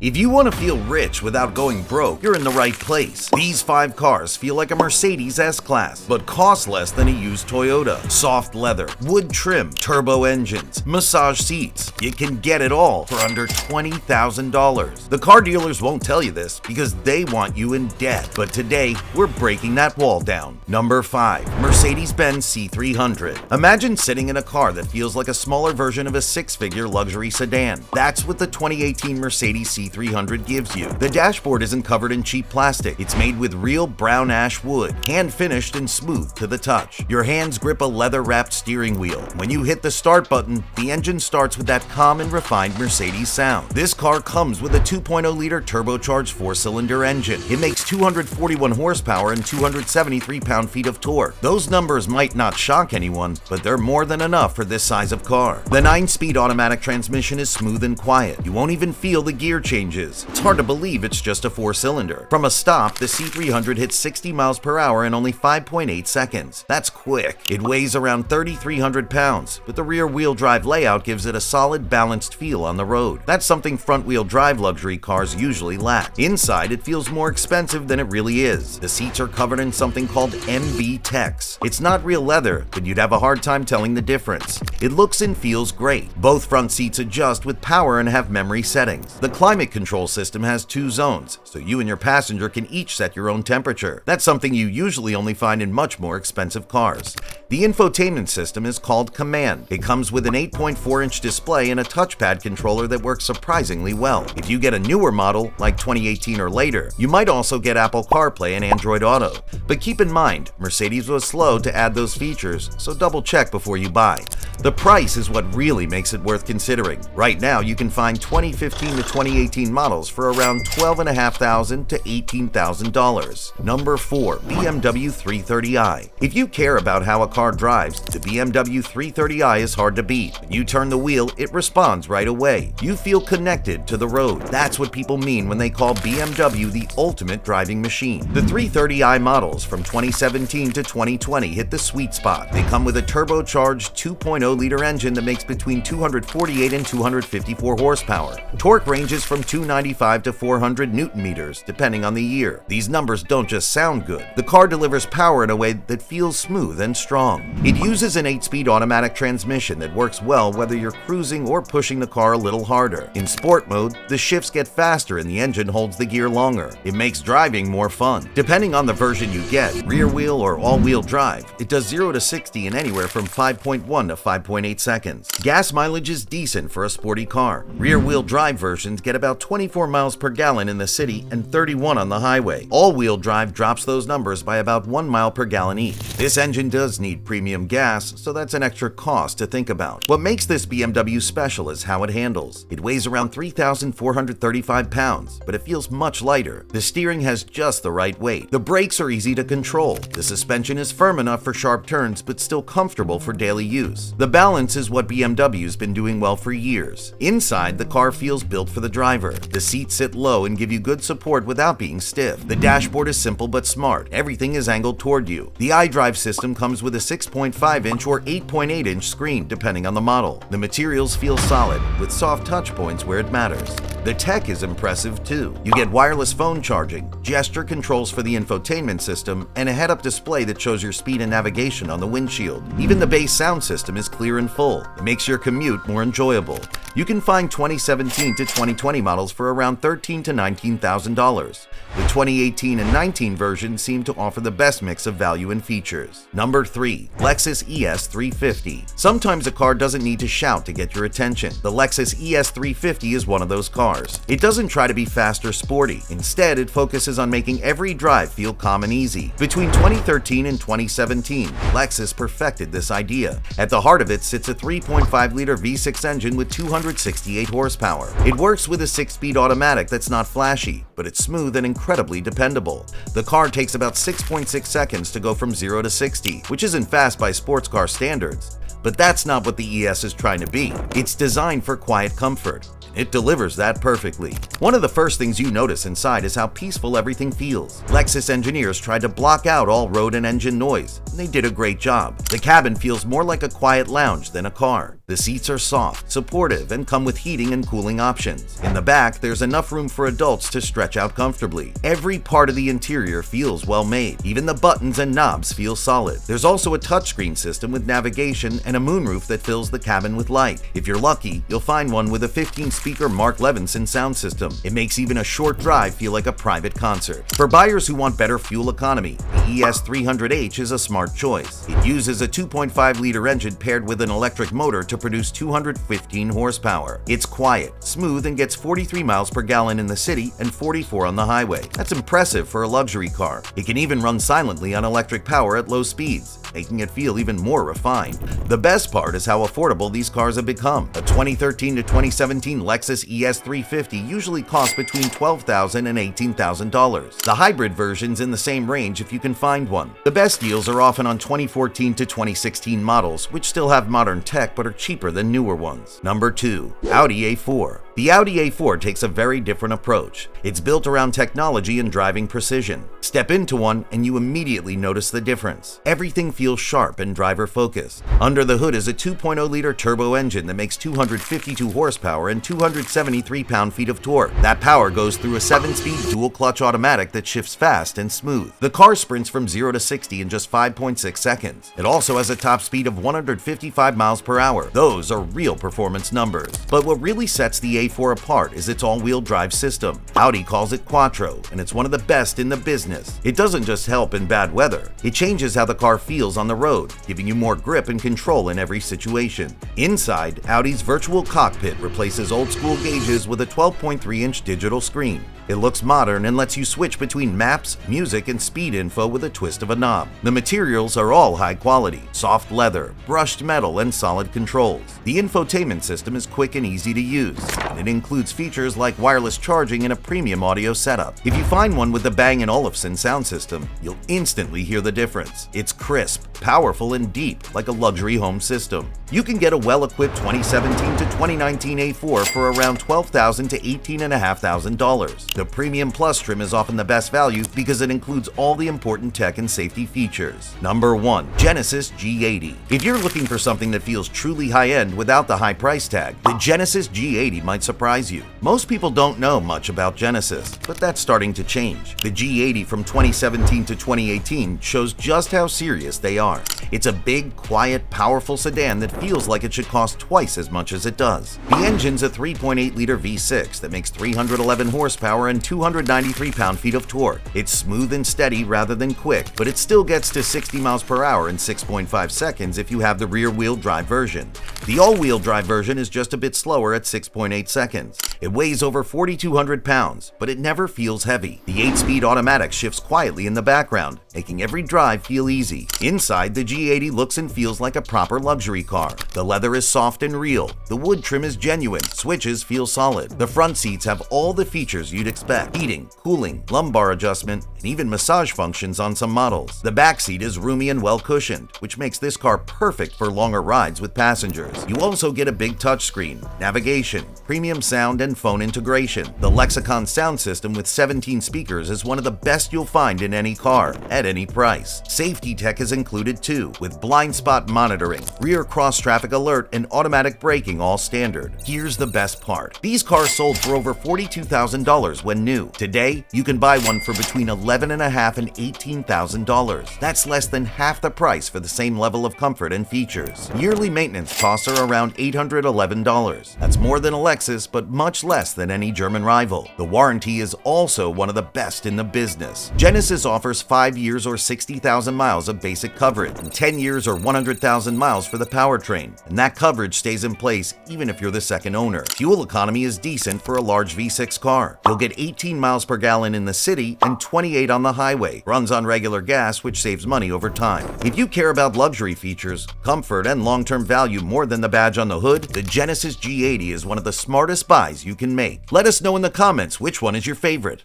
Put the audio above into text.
If you want to feel rich without going broke, you're in the right place. These 5 cars feel like a Mercedes S-Class, but cost less than a used Toyota. Soft leather, wood trim, turbo engines, massage seats. You can get it all for under $20,000. The car dealers won't tell you this because they want you in debt. But today, we're breaking that wall down. Number 5. Mercedes-Benz C300. Imagine sitting in a car that feels like a smaller version of a 6-figure luxury sedan. That's what the 2018 Mercedes C300 gives you. The dashboard isn't covered in cheap plastic. It's made with real brown ash wood, hand-finished and smooth to the touch. Your hands grip a leather-wrapped steering wheel. When you hit the start button, the engine starts with that calm and refined Mercedes sound. This car comes with a 2.0-liter turbocharged 4-cylinder engine. It makes 241 horsepower and 273 pound-feet of torque. Those numbers might not shock anyone, but they're more than enough for this size of car. The 9-speed automatic transmission is smooth and quiet. You won't even feel the gear changes. It's hard to believe it's just a 4-cylinder. From a stop, the C300 hits 60 miles per hour in only 5.8 seconds. That's quick. It weighs around 3,300 pounds, but the rear-wheel drive layout gives it a solid, balanced feel on the road. That's something front-wheel drive luxury cars usually lack. Inside, it feels more expensive than it really is. The seats are covered in something called MB Tex. It's not real leather, but you'd have a hard time telling the difference. It looks and feels great. Both front seats adjust with power and have memory settings. The climate control system has 2 zones, so you and your passenger can each set your own temperature. That's something you usually only find in much more expensive cars. The infotainment system is called Command. It comes with an 8.4-inch display and a touchpad controller that works surprisingly well. If you get a newer model, like 2018 or later, you might also get Apple CarPlay and Android Auto. But keep in mind, Mercedes was slow to add those features, so double check before you buy. The price is what really makes it worth considering. Right now, you can find 2015 to 2018 models for around $12,500 to $18,000. Number 4. BMW 330i. If you care about how a car drives, the BMW 330i is hard to beat. When you turn the wheel, it responds right away. You feel connected to the road. That's what people mean when they call BMW the ultimate driving machine. The 330i models from 2017 to 2020 hit the sweet spot. They come with a turbocharged 2.0-liter engine that makes between 248 and 254 horsepower. Torque ranges from 295 to 400 newton meters, depending on the year. These numbers don't just sound good. The car delivers power in a way that feels smooth and strong. It uses an 8-speed automatic transmission that works well whether you're cruising or pushing the car a little harder. In sport mode, the shifts get faster and the engine holds the gear longer. It makes driving more fun. Depending on the version you get, rear wheel or all-wheel drive, it does 0 to 60 in anywhere from 5.1 to 5.8 seconds. Gas mileage is decent for a sporty car. Rear-wheel drive versions get about 24 miles per gallon in the city and 31 on the highway. All-wheel drive drops those numbers by about 1 mile per gallon each. This engine does need premium gas, so that's an extra cost to think about. What makes this BMW special is how it handles. It weighs around 3,435 pounds, but it feels much lighter. The steering has just the right weight. The brakes are easy to control. The suspension is firm enough for sharp turns, but still comfortable for daily use. The balance is what BMW's been doing well for years. Inside, the car feels built for the driver. The seats sit low and give you good support without being stiff. The dashboard is simple but smart. Everything is angled toward you. The iDrive system comes with a 6.5-inch or 8.8-inch screen, depending on the model. The materials feel solid, with soft touch points where it matters. The tech is impressive too. You get wireless phone charging, gesture controls for the infotainment system, and a head-up display that shows your speed and navigation on the windshield. Even the bass sound system is clear and full. It makes your commute more enjoyable. You can find 2017 to 2020 models for around $13,000 to $19,000. The 2018 and 19 versions seem to offer the best mix of value and features. Number 3. Lexus ES 350. Sometimes a car doesn't need to shout to get your attention. The Lexus ES 350 is one of those cars. It doesn't try to be fast or sporty. Instead, it focuses on making every drive feel calm and easy. Between 2013 and 2017, Lexus perfected this idea. At the heart of it sits a 3.5-liter V6 engine with 268 horsepower. It works with a 6-speed automatic that's not flashy, but it's smooth and incredibly dependable. The car takes about 6.6 seconds to go from 0 to 60, which isn't fast by sports car standards. But that's not what the ES is trying to be. It's designed for quiet comfort. It delivers that perfectly. One of the first things you notice inside is how peaceful everything feels. Lexus engineers tried to block out all road and engine noise, and they did a great job. The cabin feels more like a quiet lounge than a car. The seats are soft, supportive, and come with heating and cooling options. In the back, there's enough room for adults to stretch out comfortably. Every part of the interior feels well made. Even the buttons and knobs feel solid. There's also a touchscreen system with navigation and a moonroof that fills the cabin with light. If you're lucky, you'll find one with a 15-speaker Mark Levinson sound system. It makes even a short drive feel like a private concert. For buyers who want better fuel economy, the ES 300h is a smart choice. It uses a 2.5-liter engine paired with an electric motor to produce 215 horsepower. It's quiet, smooth, and gets 43 miles per gallon in the city and 44 on the highway. That's impressive for a luxury car. It can even run silently on electric power at low speeds, making it feel even more refined. The best part is how affordable these cars have become. A 2013 to 2017 Lexus ES 350 usually costs between $12,000 and $18,000. The hybrid version's in the same range if you can find one. The best deals are often on 2014 to 2016 models, which still have modern tech but are cheaper than newer ones. Number 2. Audi A4. The Audi A4 takes a very different approach. It's built around technology and driving precision. Step into one and you immediately notice the difference. Everything feels sharp and driver-focused. Under the hood is a 2.0-liter turbo engine that makes 252 horsepower and 273 pound-feet of torque. That power goes through a 7-speed dual-clutch automatic that shifts fast and smooth. The car sprints from 0 to 60 in just 5.6 seconds. It also has a top speed of 155 miles per hour. Those are real performance numbers. But what really sets the A4 apart is its all-wheel drive system. Audi calls it Quattro, and it's one of the best in the business. It doesn't just help in bad weather. It changes how the car feels on the road, giving you more grip and control in every situation. Inside, Audi's virtual cockpit replaces old-school gauges with a 12.3-inch digital screen. It looks modern and lets you switch between maps, music, and speed info with a twist of a knob. The materials are all high quality: soft leather, brushed metal, and solid controls. The infotainment system is quick and easy to use, and it includes features like wireless charging and a premium audio setup. If you find one with the Bang & Olufsen sound system, you'll instantly hear the difference. It's crisp, powerful, and deep, like a luxury home system. You can get a well-equipped 2017 to 2019 A4 for around $12,000 to $18,500. The Premium Plus trim is often the best value because it includes all the important tech and safety features. Number 1. Genesis G80. If you're looking for something that feels truly high-end without the high price tag, the Genesis G80 might surprise you. Most people don't know much about Genesis, but that's starting to change. The G80 from 2017 to 2018 shows just how serious they are. It's a big, quiet, powerful sedan that feels like it should cost twice as much as it does. The engine's a 3.8-liter V6 that makes 311 horsepower and 293 pound-feet of torque. It's smooth and steady rather than quick, but it still gets to 60 miles per hour in 6.5 seconds if you have the rear-wheel drive version. The all-wheel drive version is just a bit slower at 6.8 seconds. It weighs over 4,200 pounds, but it never feels heavy. The 8-speed automatic shifts quietly in the background, making every drive feel easy. Inside, the G80 looks and feels like a proper luxury car. The leather is soft and real. The wood trim is genuine. Switches feel solid. The front seats have all the features you'd expect: heating, cooling, lumbar adjustment, and even massage functions on some models. The back seat is roomy and well cushioned, which makes this car perfect for longer rides with passengers. You also get a big touchscreen, navigation, premium sound, and phone integration. The Lexicon sound system with 17 speakers is one of the best you'll find in any car, at any price. Safety tech is included too, with blind spot monitoring, rear cross traffic alert, and automatic braking all standard. Here's the best part: these cars sold for over $42,000 when new. Today, you can buy one for between $11,500 and $18,000. That's less than half the price for the same level of comfort and features. Yearly maintenance costs are around $811. That's more than a Lexus, but much less than any German rival. The warranty is also one of the best in the business. Genesis offers 5 years or 60,000 miles of basic coverage, and 10 years or 100,000 miles for the powertrain, and that coverage stays in place even if you're the second owner. Fuel economy is decent for a large V6 car. You'll get 18 miles per gallon in the city and 28 on the highway. Runs on regular gas, which saves money over time. If you care about luxury features, comfort, and long-term value more than the badge on the hood, the Genesis G80 is one of the smartest buys you can make. Let us know in the comments which one is your favorite.